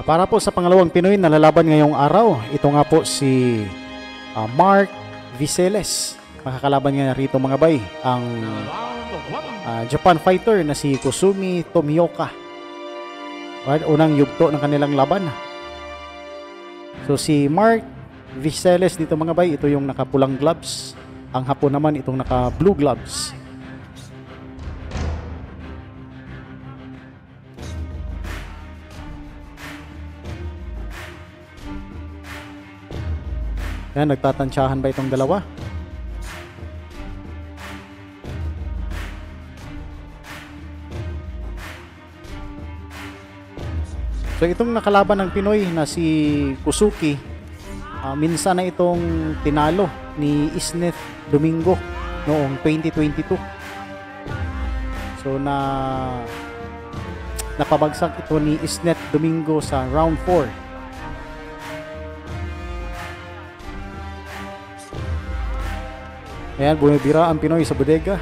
Para po sa pangalawang Pinoy na lalaban ngayong araw, ito nga po si Mark Viseles. Makakalaban nga rito mga bay ang Japan fighter na si Kusumi Tomioka. Unang yugto ng kanilang laban. So si Mark Viseles dito mga bay, ito yung nakapulang gloves. Ang Hapon naman itong naka blue gloves. Yan, nagtatansyahan ba itong dalawa? So itong nakalaban ng Pinoy na si Kusuki, minsan na itong tinalo ni Isneth Domingo noong 2022. So napabagsak ito ni Isneth Domingo sa round 4. Ayan, bumibira ang Pinoy sa bodega.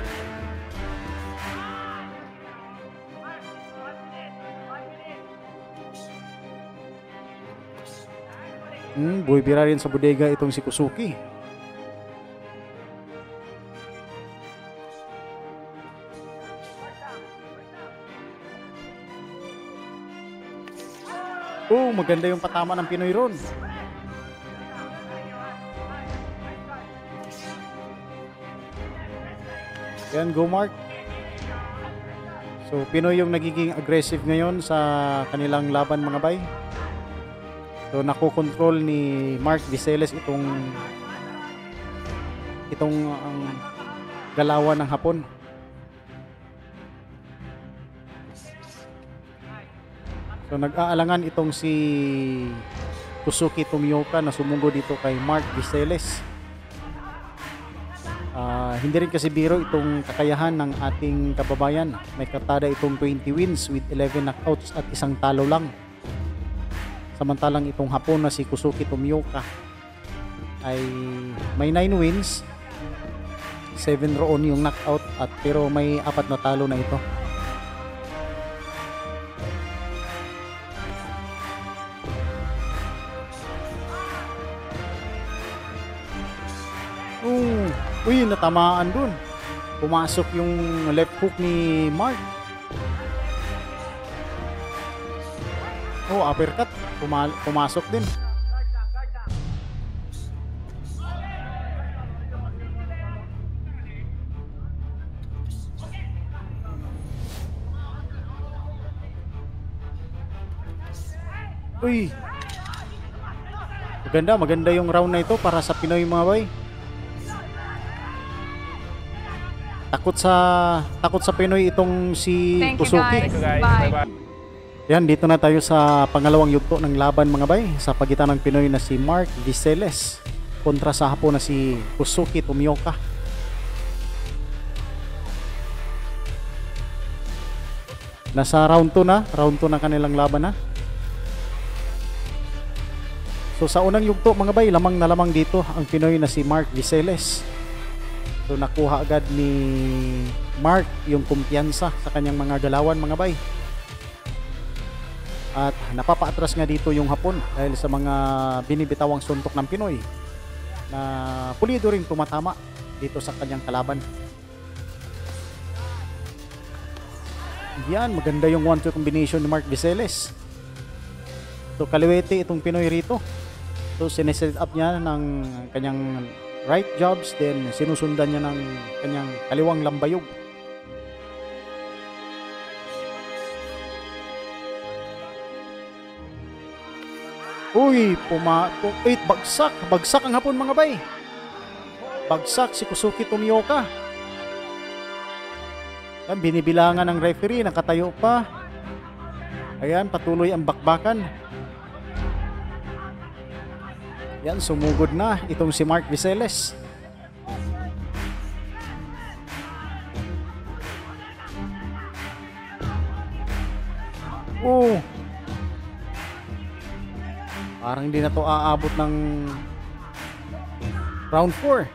Bumibira rin sa bodega itong si Kusuki. Oh, maganda yung patama ng Pinoy ron. Yan, go Mark. So, Pinoy yung nagiging aggressive ngayon sa kanilang laban mga bay. So, nakokontrol ni Mark Viseles itong galawan ng Hapon. So, nag-aalangan itong si Kusuki Tomioka na sumunggo dito kay Mark Viseles. Hindi rin kasi biro itong kakayahan ng ating kababayan. May kartada itong 20 wins with 11 knockouts at isang talo lang. Samantalang itong Hapon na si Kusuki Tomioka ay may 9 wins, 7 roon yung knockout at pero may 4 na talo na ito. Uy, natamaan dun. Pumasok yung left hook ni Mark. Oh, uppercut. Pumasok din. Uy. Maganda yung round na ito para sa Pinoy mga bay. Takot sa Pinoy itong si Kusuki. Thank you guys. Bye. Yan, dito na tayo sa pangalawang yugto ng laban mga bay sa pagitan ng Pinoy na si Mark Viseles kontra sa Hapon na si Kusuki Tomioka. Nasa round 2 na kanilang laban na. So sa unang yugto mga bay, lamang na lamang dito ang Pinoy na si Mark Viseles. So nakuha agad ni Mark yung kumpiyansa sa kanyang mga galawan mga bay. At napapaatras nga dito yung Hapon dahil sa mga binibitawang suntok ng Pinoy na pulido ring tumatama dito sa kanyang kalaban. Yan, maganda yung 1-2 combination ni Mark Viseles. So kaliwete itong Pinoy rito. So sineset up niya ng kanyang right jabs, then sinusundan niya ng kanyang kaliwang lambayog. Uy, bagsak ang Hapon mga bay. Bagsak si Kusuki Tomioka. Yan, binibilangan ng referee, nakatayo pa. Ayan, patuloy ang bakbakan. Yan, sumugod na itong si Mark Viseles. Oh. Parang hindi na to aabot ng round 4.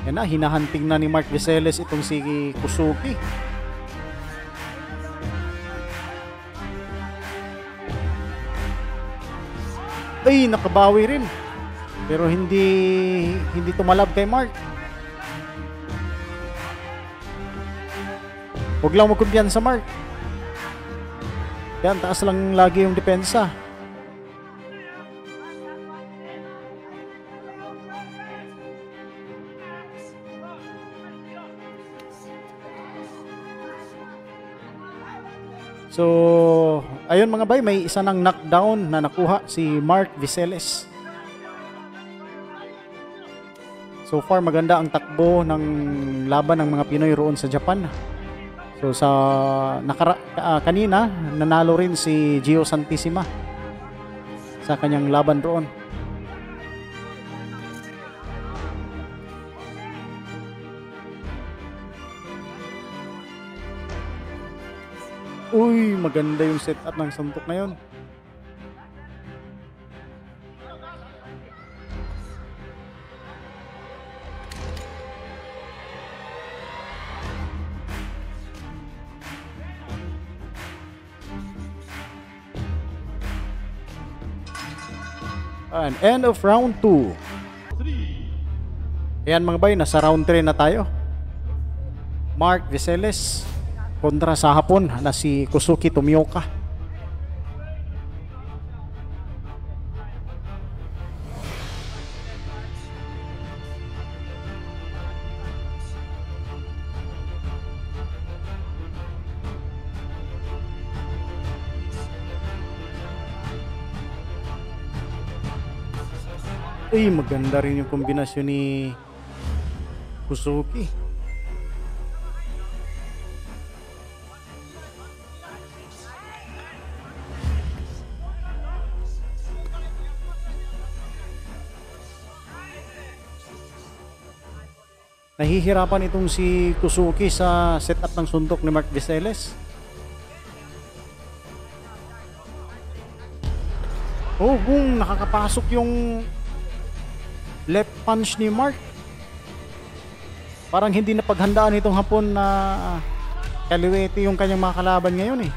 Yan na, hinahanting na ni Mark Viseles itong si Kusuki. Ay, nakabawi rin. Pero hindi tumalab kay Mark. Huwag lang magkumpiyansa, Mark. Yan, taas lang lagi yung depensa. So, ayun mga bay, may isa ng knockdown na nakuha si Mark Viseles. So far, maganda ang takbo ng laban ng mga Pinoy roon sa Japan. So sa kanina, nanalo rin si Gio Santissima sa kanyang laban roon. Uy, maganda yung setup ng suntok na yun. And end of round 2. Ayan mga bay, nasa round 3 na tayo. Mark Viseles kontra sa Hapon na si Kosuke Tomioka. Ay, maganda rin yung kombinasyon ni Kosuke. Nahihirapan itong si Kosuke sa setup ng suntok ni Mark Viseles. Oh, boom! Nakakapasok yung left punch ni Mark. Parang hindi na paghandaan itong Hapon na kaliwete yung kanyang mga kalaban ngayon eh.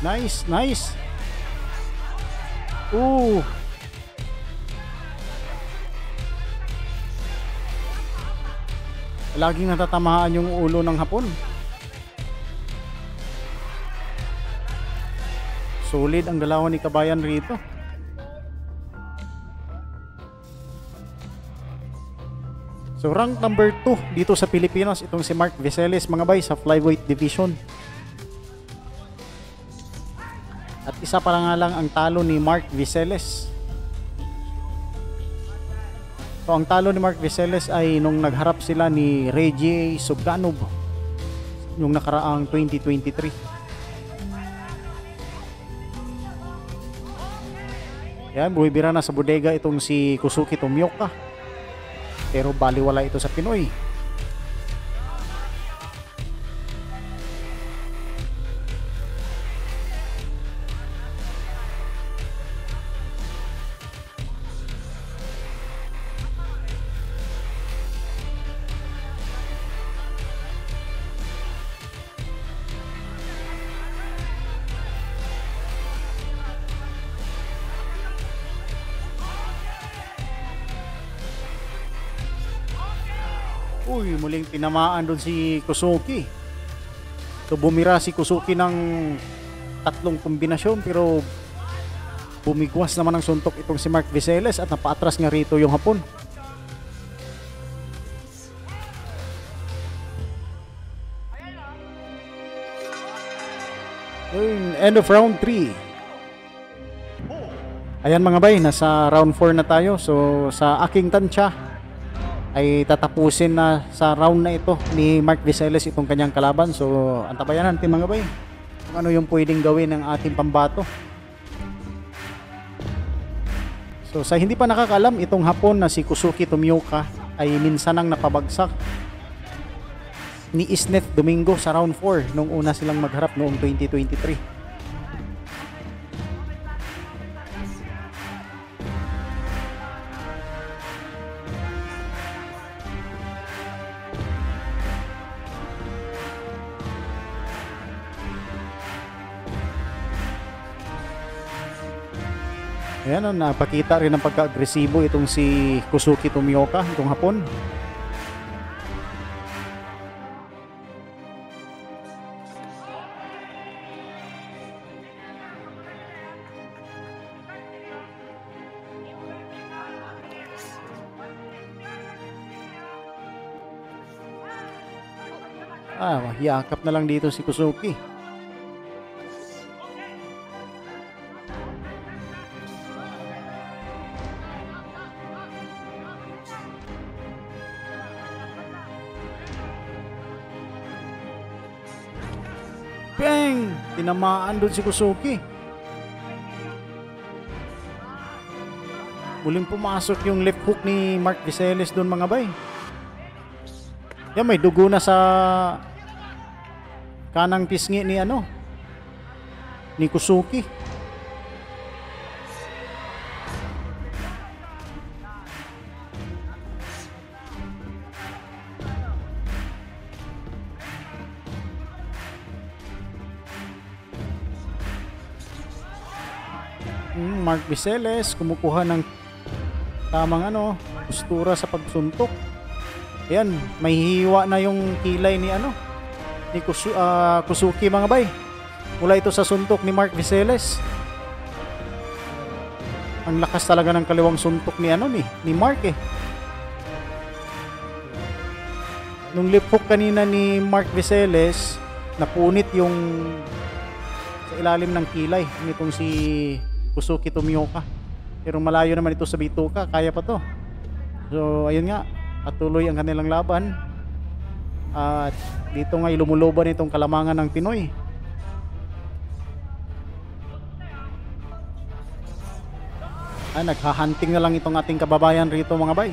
Nice, nice. Ooh. Laging natatamaan yung ulo ng Hapon. Solid ang galawan ni Kabayan rito. So rank number 2 dito sa Pilipinas itong si Mark Viseles mga bay sa flyweight division. At isa pa nga lang ang talo ni Mark Viseles. So ang talo ni Mark Viseles ay nung nagharap sila ni Reggie Subganov yung nakaraang 2023. Yan, buwibira na sa bodega itong si Kosuke Tomioka. Pero baliwala ito sa Pinoy. Uy, muling tinamaan doon si Kosuke. So bumira si Kosuke ng tatlong kombinasyon pero bumigwas naman ng suntok itong si Mark Viseles at napaatras nga rito yung Hapon. End of round 3. Ayan mga bay, nasa round 4 na tayo. So sa aking tansya ay tatapusin na sa round na ito ni Mark Viseles itong kanyang kalaban. So antabayan natin mga bay kung ano yung pwedeng gawin ng ating pambato. So sa hindi pa nakakalam, itong Hapon na si Kosuke Tomioka ay minsan nang napabagsak ni Isnet Domingo sa round 4 nung una silang magharap noong 2023. Ayan, napakita rin ng pagka-agresibo itong si Kusuki Tomioka, itong Hapon. Yakap na lang dito si Kusuki. Bang! Tinamaan doon si Kusuki. Muling pumasok yung left hook ni Mark Viseles doon mga bay. Yan, may dugo na sa kanang pisngi ni ni Kusuki. Mark Viseles kumukuha ng tamang postura sa pagsuntok. Ayan, may hiwa na yung kilay ni ni Kusuki mga bay. Mula ito sa suntok ni Mark Viseles. Ang lakas talaga ng kaliwang suntok ni ni Mark eh. Nung lip hook kanina ni Mark Viseles, napunit yung sa ilalim ng kilay nitong si Kusuki Tomioka. Pero malayo naman ito sa bituka, kaya pa to. So ayun nga, patuloy ang kanilang laban. At dito nga lumuluban itong kalamangan ng Pinoy. Naghahunting na lang itong ating kababayan rito mga bay.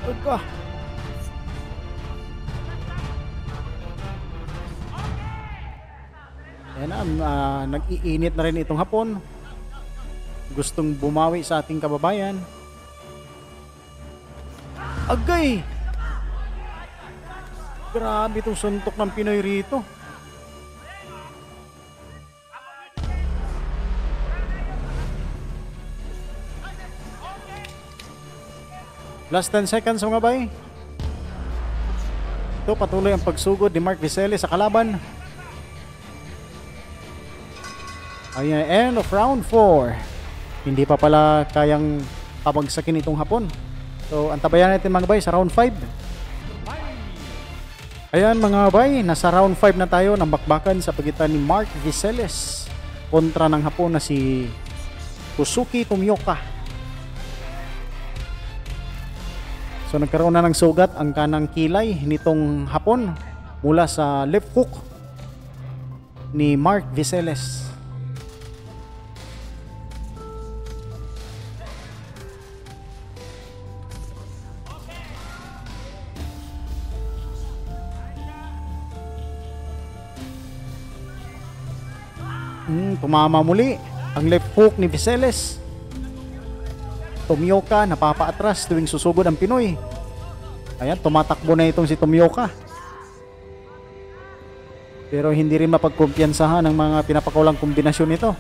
Ugah. Ayan na, nag-iinit na rin itong Hapon. Gustong bumawi sa ating kababayan. Agay! Grabe itong suntok ng Pinoy rito. Last 10 seconds mga bay. Ito patuloy ang pagsugod ni Mark Viseles sa kalaban. Ayan, end of round 4. Hindi pa pala kayang pabagsakin itong Hapon. So antabayan natin mga bay sa round 5. Ayan mga bay, nasa round 5 na tayo ng bakbakan sa pagitan ni Mark Viseles kontra ng Hapon na si Kusuki Tomioka. So nagkaroon na ng sugat ang kanang kilay nitong Hapon mula sa left hook ni Mark Viseles. Tumama muli ang left hook ni Viseles. Tomioka napapaatras tuwing susugod ang Pinoy. Ayan, tumatakbo na itong si Tomioka. Pero hindi rin mapagkumpiyansahan ang mga pinapakulang kombinasyon nito.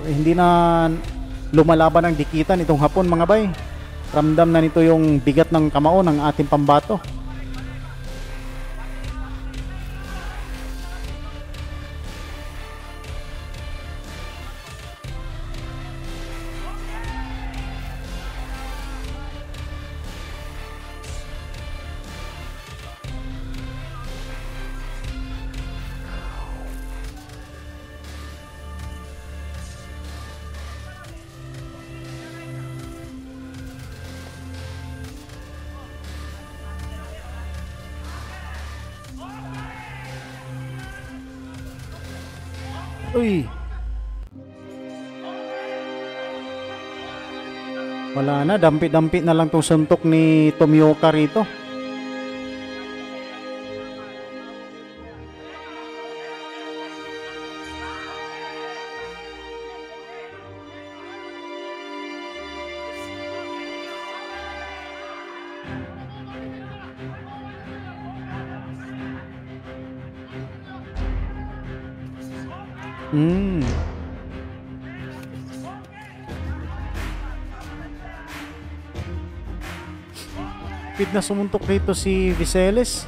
Hindi na lumalaban ang dikitan itong Hapon mga bay. Ramdam na nito yung bigat ng kamao ng ating pambato. Uy. Wala na, dampit-dampit na lang tong suntok ni Tomioka rito. Hmm. Pid na sumuntok dito si Viseles.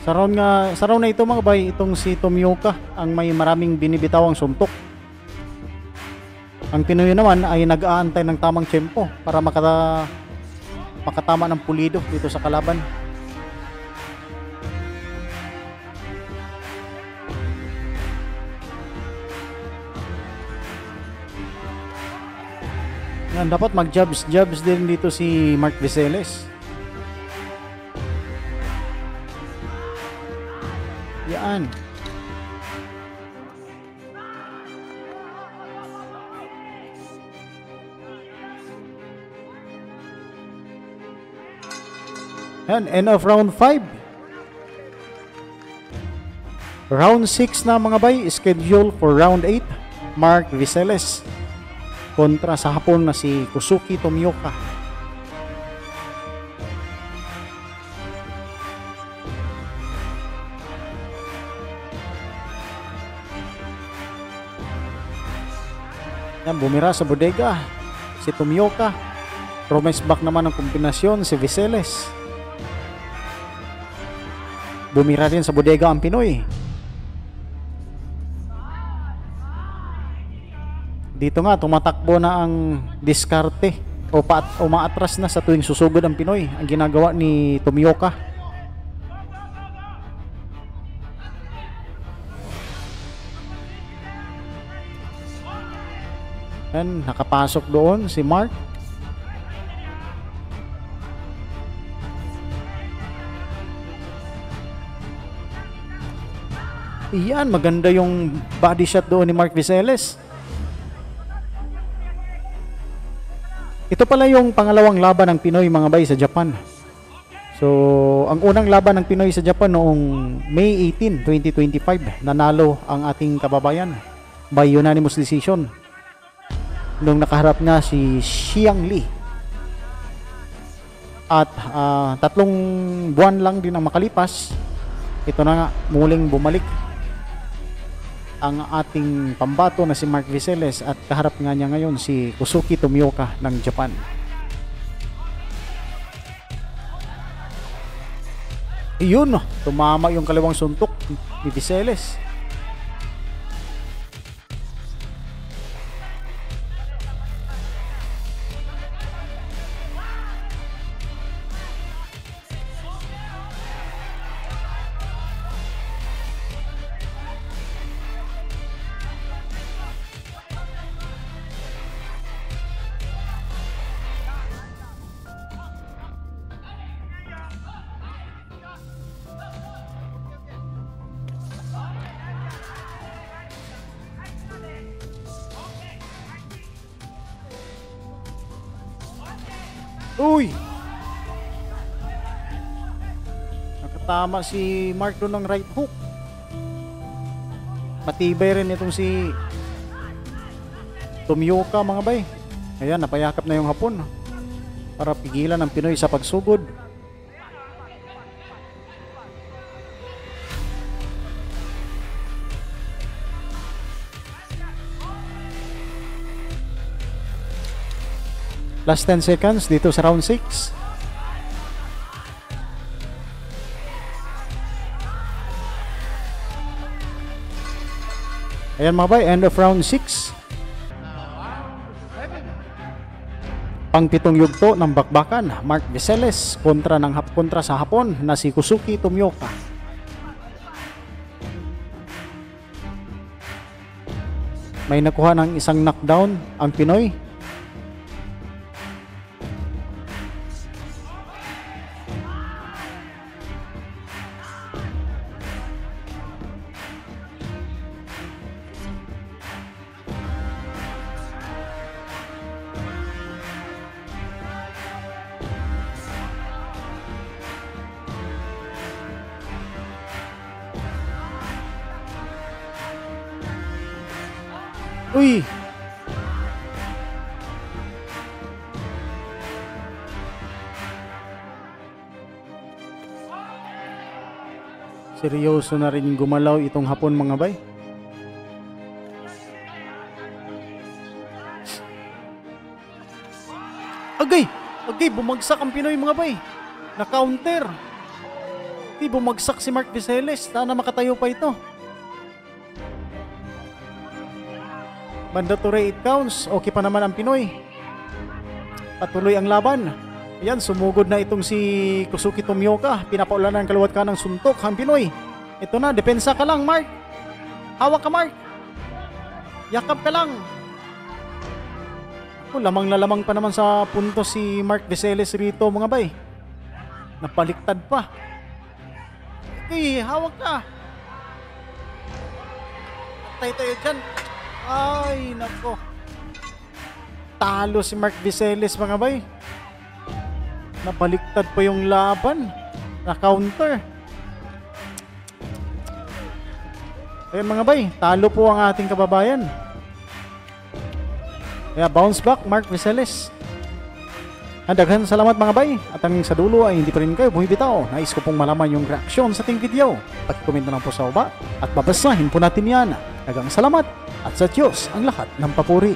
Sa round na ito mga bay, itong si Tomioka ang may maraming binibitawang suntok. Ang Pinoy naman ay nag-aantay ng tamang tempo para makatama ng pulido dito sa kalaban. Yan, dapat mag-jabs din dito si Mark Viseles. Yan. Yan, end of round 5. Round 6 na mga bay, schedule for round 8. Mark Viseles kontra sa Hapon na si Kusuki Tomioka. Yan, bumira sa bodega si Tomioka. Promise back naman ang kombinasyon si Viseles. Bumira din sa bodega ang Pinoy. Dito nga, tumatakbo na ang diskarte o umaatras na sa tuwing susugod ang Pinoy. Ang ginagawa ni Tomioka. Yan, nakapasok doon si Mark. Iyan, maganda yung body shot doon ni Mark Viseles. Ito pala yung pangalawang laban ng Pinoy mga bay sa Japan. So, ang unang laban ng Pinoy sa Japan noong May 18, 2025, nanalo ang ating kababayan by unanimous decision. Nung nakaharap nga si Xiang Li. At 3 buwan lang din ang makalipas, ito na nga, muling bumalik ang ating pambato na si Mark Viseles at kaharap nga niya ngayon si Kusuki Tomioka ng Japan. Iyon, tumama yung kaliwang suntok ni Viseles. Uy! Nakatama si Mark doon ng right hook. Matibay rin itong si Tomioka mga bay. Ayan, napayakap na yung Hapon para pigilan ang Pinoy sa pagsugod. Last 10 seconds dito sa round 6. Ayan mga bay, end of round 6. Pang-pitong yugto ng bakbakan, Mark Viseles kontra sa Hapon na si Kusuki Tomioka. May nakuha ng isang knockdown ang Pinoy. Uy! Seryoso na rin gumalaw itong hapon mga bay. Agay! Agay! Bumagsak ang Pinoy mga bay. Na-counter. Bumagsak si Mark Viseles. Sana makatayo pa ito. Mandatory 8 counts. Okay pa naman ang Pinoy. Patuloy ang laban. Ayan, sumugod na itong si Kosuke Tomioka. Pinapaulanan kaluwat ka ng suntok ang Pinoy. Ito na, depensa ka lang Mark. Hawak ka Mark. Yakap ka lang. Lamang na lamang pa naman sa punto si Mark Viseles rito mga bay. Napaliktad pa. Okay, hawak ka. Patay tayo dyan. Ay, nako. Talo si Mark Viseles mga bay. Napaliktad pa yung laban. Na-counter. Ayun mga bay, talo po ang ating kababayan. Kaya bounce back Mark Viseles. Daghan salamat mga bay. At hanggang sa dulo ay hindi pa rin kayo bumibitaw. Nais ko pong malaman yung reaksyon sa ating video. Paki-comment na lang po sa baba at babasahin po natin yan. Daghang salamat at sa Diyos ang lahat ng papuri.